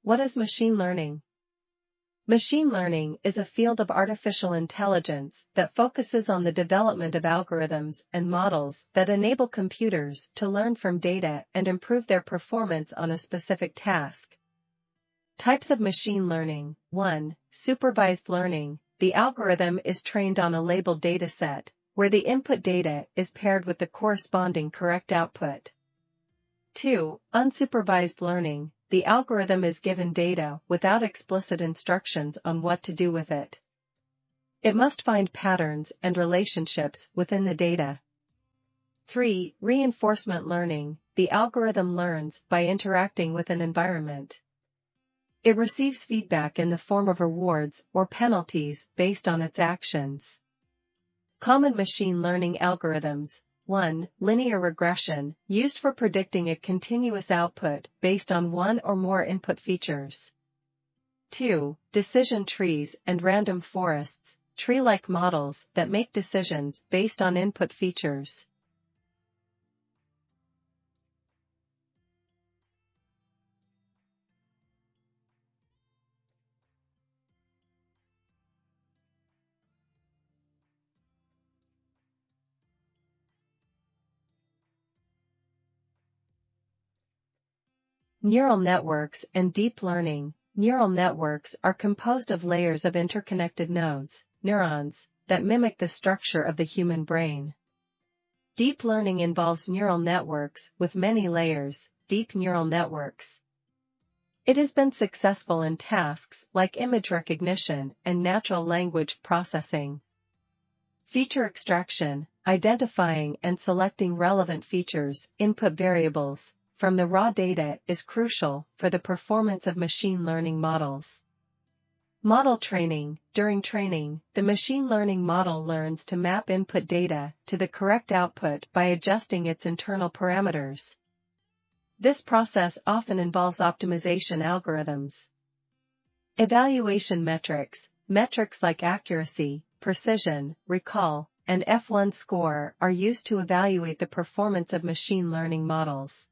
What is machine learning? Machine learning is a field of artificial intelligence that focuses on the development of algorithms and models that enable computers to learn from data and improve their performance on a specific task. Types of machine learning. 1. Supervised learning. The algorithm is trained on a labeled dataset, where the input data is paired with the corresponding correct output. 2. Unsupervised learning. The algorithm is given data without explicit instructions on what to do with it. It must find patterns and relationships within the data. 3. Reinforcement learning. The algorithm learns by interacting with an environment. It receives feedback in the form of rewards or penalties based on its actions. Common machine learning algorithms. 1. Linear regression, used for predicting a continuous output based on one or more input features. 2. Decision trees and random forests, tree-like models that make decisions based on input features. Neural networks and deep learning. Neural networks are composed of layers of interconnected nodes, neurons, that mimic the structure of the human brain. Deep learning involves neural networks with many layers, deep neural networks. It has been successful in tasks like image recognition and natural language processing. Feature extraction, identifying and selecting relevant features, input variables, from the raw data is crucial for the performance of machine learning models. Model training. During training, the machine learning model learns to map input data to the correct output by adjusting its internal parameters. This process often involves optimization algorithms. Evaluation metrics. Metrics like accuracy, precision, recall, and F1 score are used to evaluate the performance of machine learning models.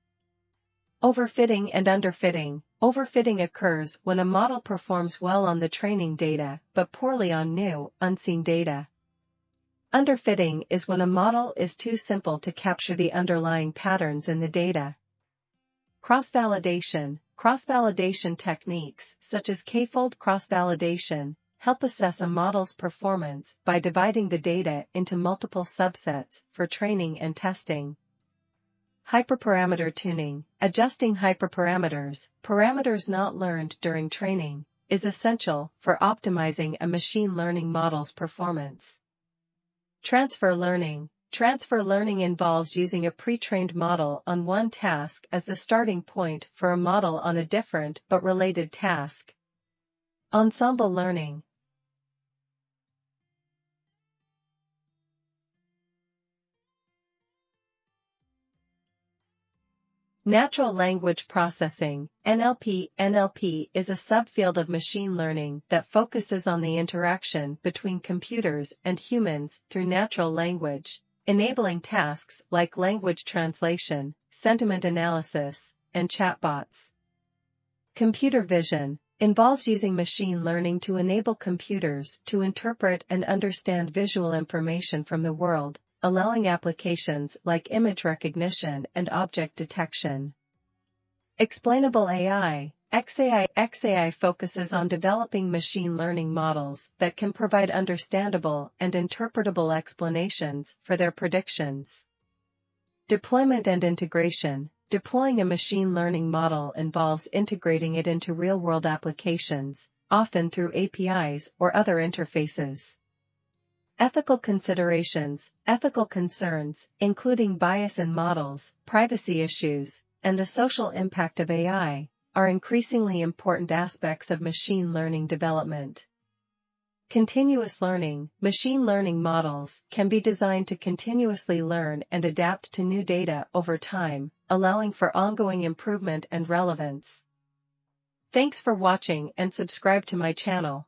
Overfitting and underfitting. Overfitting occurs when a model performs well on the training data but poorly on new, unseen data. Underfitting is when a model is too simple to capture the underlying patterns in the data. Cross-validation. Cross-validation techniques, such as k-fold cross-validation, help assess a model's performance by dividing the data into multiple subsets for training and testing. Hyperparameter tuning. Adjusting hyperparameters, parameters not learned during training, is essential for optimizing a machine learning model's performance. Transfer learning. Transfer learning involves using a pre-trained model on one task as the starting point for a model on a different but related task. Ensemble learning. Natural language processing, NLP. NLP is a subfield of machine learning that focuses on the interaction between computers and humans through natural language, enabling tasks like language translation, sentiment analysis, and chatbots. Computer vision involves using machine learning to enable computers to interpret and understand visual information from the world, allowing applications like image recognition and object detection. Explainable AI. XAI focuses on developing machine learning models that can provide understandable and interpretable explanations for their predictions. Deployment and integration. Deploying a machine learning model involves integrating it into real-world applications, often through APIs or other interfaces. Ethical considerations. Ethical concerns, including bias in models, privacy issues, and the social impact of AI, are increasingly important aspects of machine learning development. Continuous learning. Machine learning models can be designed to continuously learn and adapt to new data over time, allowing for ongoing improvement and relevance. Thanks for watching and subscribe to my channel.